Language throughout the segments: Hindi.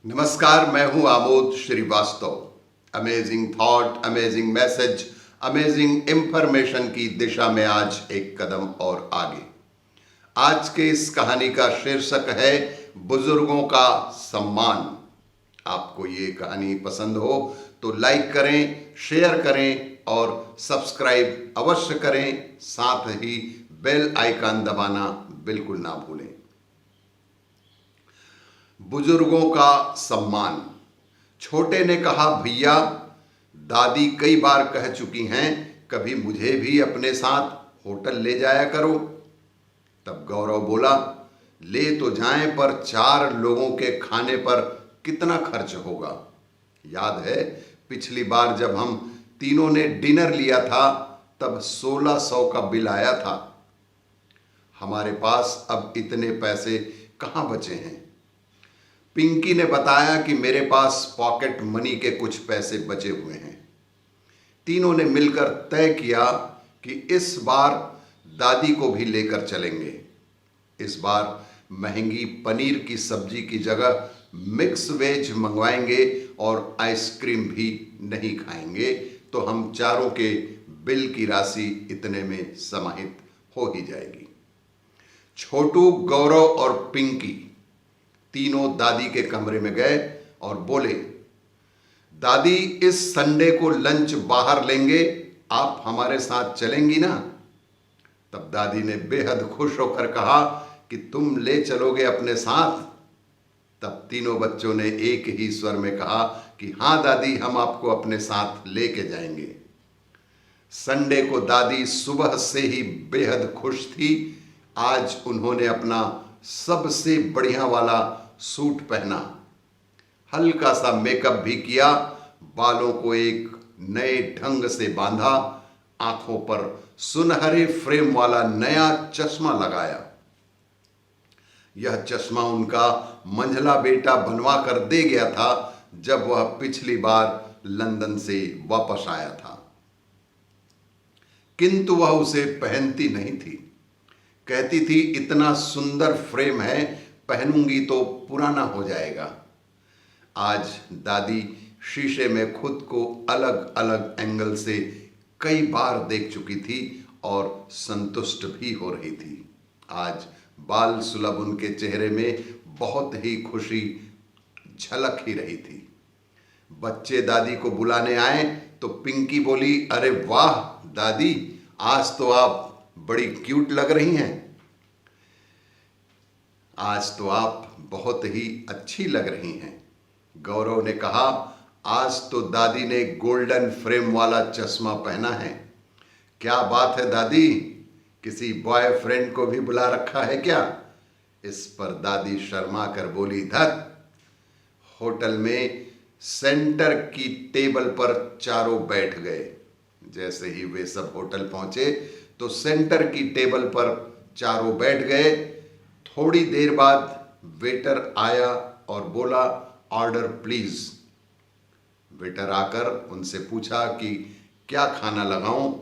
नमस्कार, मैं हूं Amod Shrivastava. Amazing thought, amazing message, amazing information की दिशा में आज एक कदम और आगे। आज के इस कहानी का शीर्षक है बुजुर्गों का सम्मान। आपको ये कहानी पसंद हो तो लाइक करें, शेयर करें और सब्सक्राइब अवश्य करें। साथ ही बेल आइकन दबाना बिल्कुल ना भूलें। बुजुर्गों का सम्मान। छोटे ने कहा, भैया दादी कई बार कह चुकी हैं कभी मुझे भी अपने साथ होटल ले जाया करो। तब गौरव बोला, ले तो जाएं, पर 4 लोगों के खाने पर कितना खर्च होगा। याद है पिछली बार जब हम तीनों ने डिनर लिया था तब 1600 का बिल आया था। हमारे पास अब इतने पैसे कहाँ बचे हैं। पिंकी ने बताया कि मेरे पास पॉकेट मनी के कुछ पैसे बचे हुए हैं। तीनों ने मिलकर तय किया कि इस बार दादी को भी लेकर चलेंगे। इस बार महंगी पनीर की सब्जी की जगह मिक्स वेज मंगवाएंगे और आइसक्रीम भी नहीं खाएंगे, तो हम चारों के बिल की राशि इतने में समाहित हो ही जाएगी। छोटू, गौरव और पिंकी तीनों दादी के कमरे में गए और बोले, दादी इस संडे को लंच बाहर लेंगे, आप हमारे साथ चलेंगी ना। तब दादी ने बेहद खुश होकर कहा कि तुम ले चलोगे अपने साथ। तब तीनों बच्चों ने एक ही स्वर में कहा कि हाँ दादी, हम आपको अपने साथ लेके जाएंगे। संडे को दादी सुबह से ही बेहद खुश थी। आज उन्होंने अपना सबसे बढ़िया वाला सूट पहना, हल्का सा मेकअप भी किया, बालों को एक नए ढंग से बांधा, आंखों पर सुनहरे फ्रेम वाला नया चश्मा लगाया। यह चश्मा उनका मंझला बेटा बनवा कर दे गया था जब वह पिछली बार लंदन से वापस आया था, किंतु वह उसे पहनती नहीं थी। कहती थी, इतना सुंदर फ्रेम है, पहनूंगी तो पुराना हो जाएगा। आज दादी शीशे में खुद को अलग अलग एंगल से कई बार देख चुकी थी और संतुष्ट भी हो रही थी। आज बाल सुलभ उनके चेहरे में बहुत ही खुशी झलक ही रही थी। बच्चे दादी को बुलाने आए तो पिंकी बोली, अरे वाह दादी, आज तो आप बड़ी क्यूट लग रही हैं। आज तो आप बहुत ही अच्छी लग रही हैं। गौरव ने कहा, आज तो दादी ने गोल्डन फ्रेम वाला चश्मा पहना है। क्या बात है दादी, किसी बॉयफ्रेंड को भी बुला रखा है क्या। इस पर दादी शर्मा कर बोली, धत। होटल में सेंटर की टेबल पर चारों बैठ गए। जैसे ही वे सब होटल पहुंचे तो सेंटर की टेबल पर चारों बैठ गए। थोड़ी देर बाद वेटर आया और बोला, ऑर्डर प्लीज। वेटर आकर उनसे पूछा कि क्या खाना लगाऊं।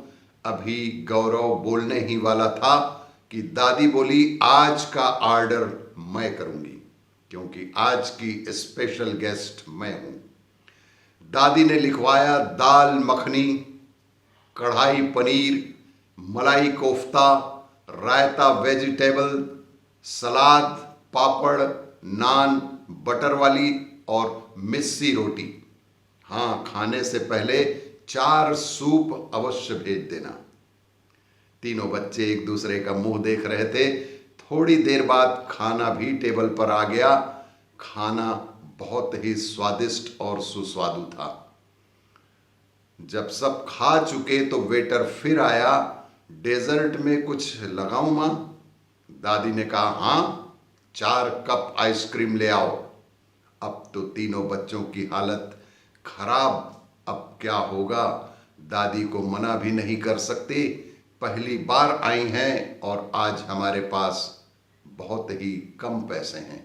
अभी गौरव बोलने ही वाला था कि दादी बोली, आज का ऑर्डर मैं करूंगी क्योंकि आज की स्पेशल गेस्ट मैं हूं। दादी ने लिखवाया, दाल मखनी, कढ़ाई पनीर, मलाई कोफ्ता, रायता वेजिटेबल, सलाद, पापड़, नान, बटर वाली और मिस्सी रोटी। हाँ, खाने से पहले 4 सूप अवश्य भेज देना। तीनों बच्चे एक दूसरे का मुंह देख रहे थे। थोड़ी देर बाद खाना भी टेबल पर आ गया। खाना बहुत ही स्वादिष्ट और सुस्वादु था। जब सब खा चुके तो वेटर फिर आया, डेजर्ट में कुछ लगाऊं मां। दादी ने कहा, हाँ, 4 कप आइसक्रीम ले आओ। अब तो तीनों बच्चों की हालत खराब। अब क्या होगा, दादी को मना भी नहीं कर सकते। पहली बार आई हैं और आज हमारे पास बहुत ही कम पैसे हैं।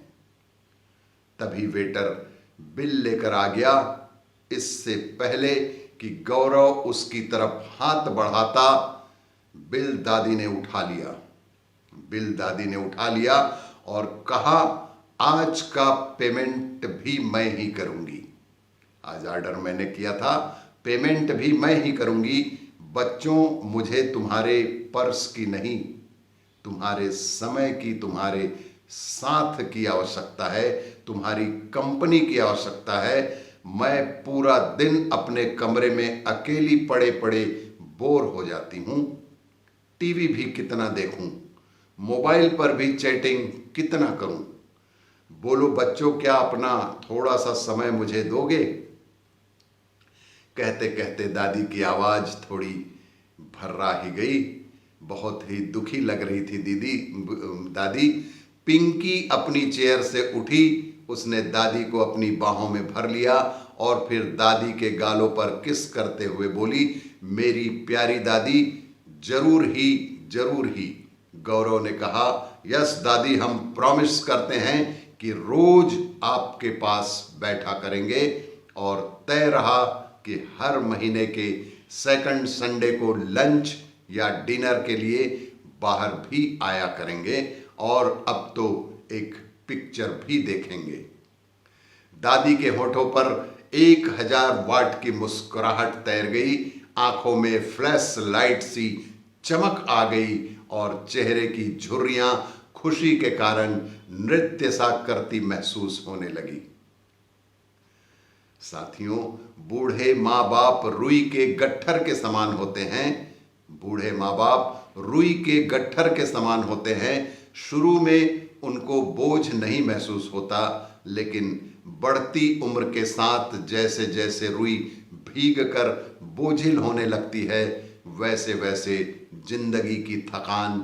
तभी वेटर बिल लेकर आ गया। इससे पहले कि गौरव उसकी तरफ हाथ बढ़ाता, बिल दादी ने उठा लिया। बिल दादी ने उठा लिया और कहा, आज का पेमेंट भी मैं ही करूंगी। आज ऑर्डर मैंने किया था, पेमेंट भी मैं ही करूंगी। बच्चों, मुझे तुम्हारे पर्स की नहीं, तुम्हारे समय की, तुम्हारे साथ की आवश्यकता है, तुम्हारी कंपनी की आवश्यकता है। मैं पूरा दिन अपने कमरे में अकेली पड़े पड़े बोर हो जाती हूं। टीवी भी कितना देखूं, मोबाइल पर भी चैटिंग कितना करूं। बोलो बच्चों, क्या अपना थोड़ा सा समय मुझे दोगे? कहते कहते दादी की आवाज थोड़ी भर्रा ही गई। बहुत ही दुखी लग रही थी दादी। पिंकी अपनी चेयर से उठी, उसने दादी को अपनी बाहों में भर लिया और फिर दादी के गालों पर किस करते हुए बोली, मेरी प्यारी दादी, जरूर ही जरूर ही। गौरव ने कहा, यस दादी, हम प्रॉमिस करते हैं कि रोज आपके पास बैठा करेंगे। और तय रहा कि हर महीने के सेकंड संडे को लंच या डिनर के लिए बाहर भी आया करेंगे और अब तो एक पिक्चर भी देखेंगे। दादी के होठों पर 1000 वाट की मुस्कुराहट तैर गई, आंखों में फ्लैश लाइट सी चमक आ गई और चेहरे की झुर्रियां खुशी के कारण नृत्य सा करती महसूस होने लगी। साथियों, बूढ़े माँ बाप रुई के गट्ठर के समान होते हैं। बूढ़े माँ बाप रुई के गट्ठर के समान होते हैं। शुरू में उनको बोझ नहीं महसूस होता, लेकिन बढ़ती उम्र के साथ जैसे जैसे रुई भीग कर बोझिल होने लगती है, वैसे वैसे जिंदगी की थकान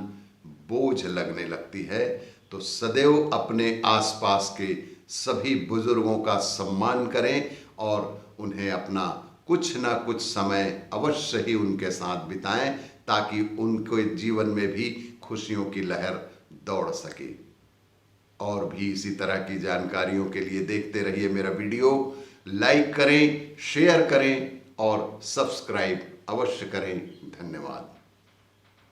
बोझ लगने लगती है। तो सदैव अपने आसपास के सभी बुजुर्गों का सम्मान करें और उन्हें अपना कुछ ना कुछ समय अवश्य ही उनके साथ बिताएं, ताकि उनके जीवन में भी खुशियों की लहर दौड़ सके। और भी इसी तरह की जानकारियों के लिए देखते रहिए मेरा वीडियो। लाइक करें, शेयर करें और सब्सक्राइब अवश्य करें। धन्यवाद।